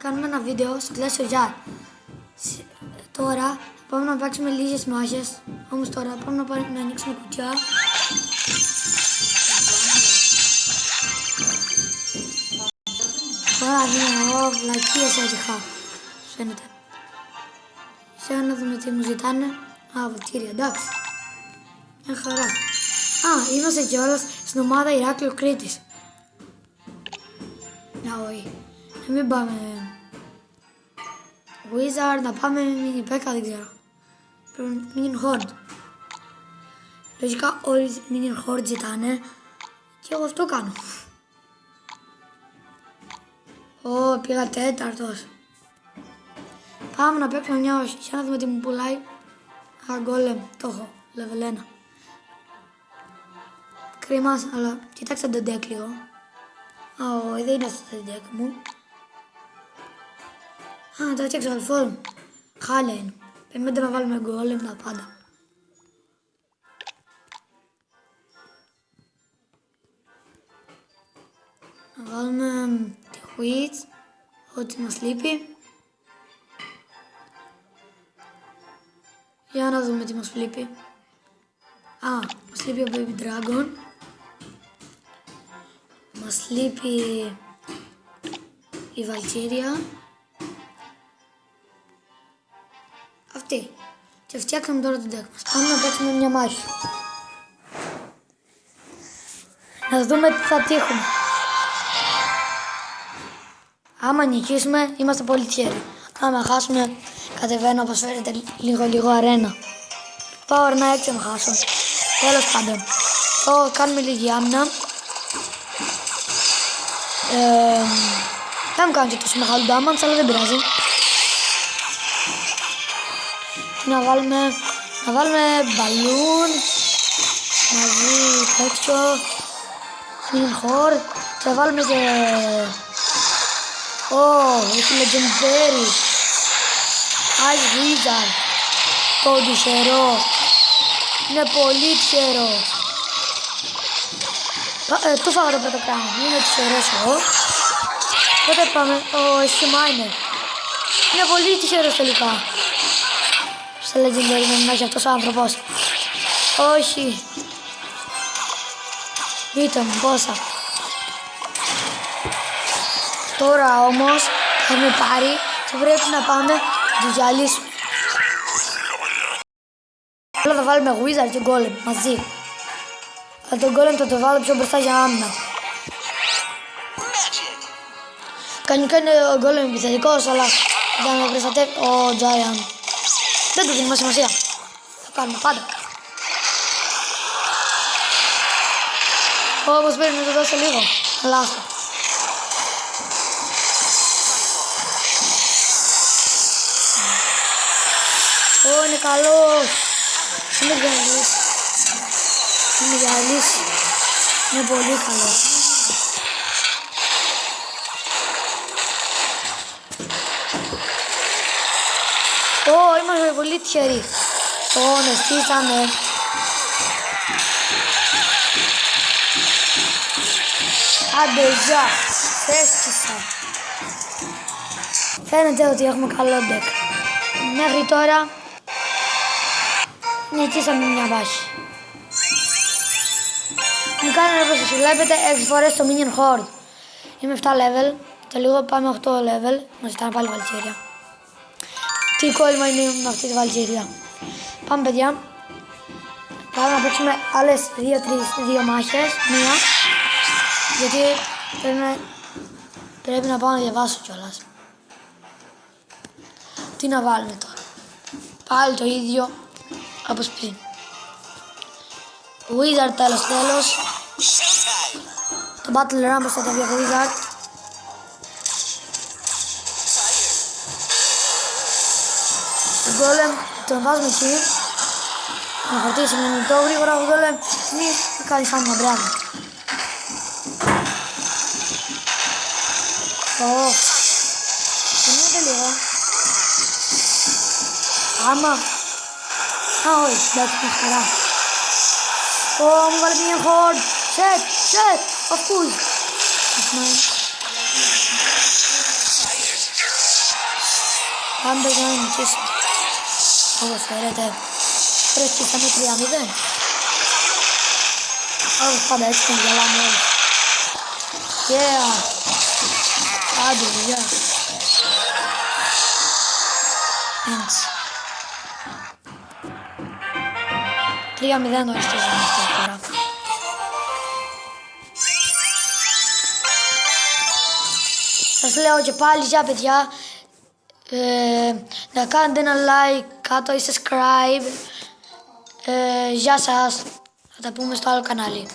κάνουμε ένα βίντεο στο Clash Royale. Τώρα πάμε να παίξουμε λίγες μάχες, όμως τώρα πάμε να ανοίξουμε κουτιά. Τώρα δίνω βλακίες έτυχα, φαίνεται. Σε να δούμε τι μου ζητάνε. Βοτήρια, εντάξει. Μια χαρά. Είμαστε κιόλας στην ομάδα Ηράκλειο Κρήτης. Όχι. Να μην πάμε Wizard, να πάμε Mini P.E.K.K.A, δεν ξέρω. Πρέπει Minion Horde. Λογικά όλοι Minion Horde ζητάνε και εγώ αυτό κάνω. Πήγα τέταρτος. Πάμε να παίξουμε μια όχι. Για να δούμε τι μου πουλάει. Golem, το έχω, level 1. Κρίμα, αλλά κοιτάξτε το deck λίγο. Όχι, δεν είναι αυτό το deck μου. Το έφτιαξα αδελφό μου. Χάλια είναι. Περιμένετε να βάλουμε Golem τα πάντα. Να βάλουμε τη Witch, ό,τι μας λείπει. Για να δούμε τι μας λείπει. Μας λείπει ο Baby Dragon. Μας λείπει η Valkyria. Αυτή. Και φτιάξαμε τώρα το deck μας. Πάμε να παίξουμε μια μάχη. Να δούμε τι θα τύχουμε. Άμα νικήσουμε είμαστε πολύ τυχεροί. Άμα χάσουμε κατεβαίνω όπως φαίνεται λίγο αρένα. Πάω να έξω να χάσω. Τέλος πάντων. Κάνουμε λίγη άμυνα. Δεν μου κάνω και τόσο μεγάλο damage, αλλά δεν πειράζει. Να βάλουμε μπαλούν. Μαζί τέτοιο. Minion Horde. Και θα βάλουμε και... έχει Legendary. Ice Wizard. Το τυχερό. Είναι πολύ τυχερό. Του φάγα το πρώτο πράγμα. Είναι τυχερός εγώ. Τότε πάμε. Έχει Miner. Είναι πολύ τυχερός τελικά. Σε Legendary να έχει αυτός ο άνθρωπος. Όχι. Δείτε μου πόσα. Τώρα όμως θα με πάρει και πρέπει να πάμε να το διαλύσουμε. Όλα θα βάλουμε Wizard και Golem μαζί. Αλλά τον Golem θα το βάλω πιο μπροστά για άμυνα. Κανονικά είναι ο Golem επιθετικός, αλλά για να προστατεύει ο Giant. Δεν του δίνουμε σημασία. Θα κάνουμε πάντα. Όπως πρέπει να το δώσω λίγο. Αλλά άστο. Είναι καλός. Είναι γυαλής. Είναι γυαλής. Είναι πολύ καλός. Είμαστε πολύ τυχεροί. Τον αισθήσαμε. Άντε γεια. Έστησα. Φαίνεται ότι έχουμε καλό deck. Μέχρι τώρα νικήσαμε μια μάχη. Μου κάνανε όπως σας βλέπετε 6 φορές το Minion Horde. Είμαι 7 level και λίγο πάμε 8 level. Μας ζητάνε πάλι Valkyria. Τι κόλλημα είναι με αυτή τη Valkyria. Πάμε παιδιά. Πάμε να παίξουμε άλλες 2 μάχες. Μία. Γιατί πρέπει να πάω να διαβάσω κιόλας. Τι να βάλουμε τώρα. Πάλι το ίδιο όπως πριν. Wizard τέλος. Το Battle Ram προστατεύει από Wizard. Το Golem τον βάζουμε εκεί. Να χορτήσει με το γρήγορα ο Golem. Μην κάνει σαν ένα μπράβο. Περνάτε λίγο. Άμα. Όχι, εντάξει, μια χαρά. Μου βάλε μια Horde. Shit, of course. Πάμε να νικήσουμε. Όπως φέρετε. Πρέστησαμε 3-0. Όπως πάντα έτσι τον γελάμε όλοι. Yeah. Άντε, δουλειά. Έτσι. 3-0 το εστίζαμε αυτή τη φορά. Σας λέω και πάλι για παιδιά, να κάνετε ένα like κάτω ή subscribe. Γεια σας, θα τα πούμε στο άλλο κανάλι.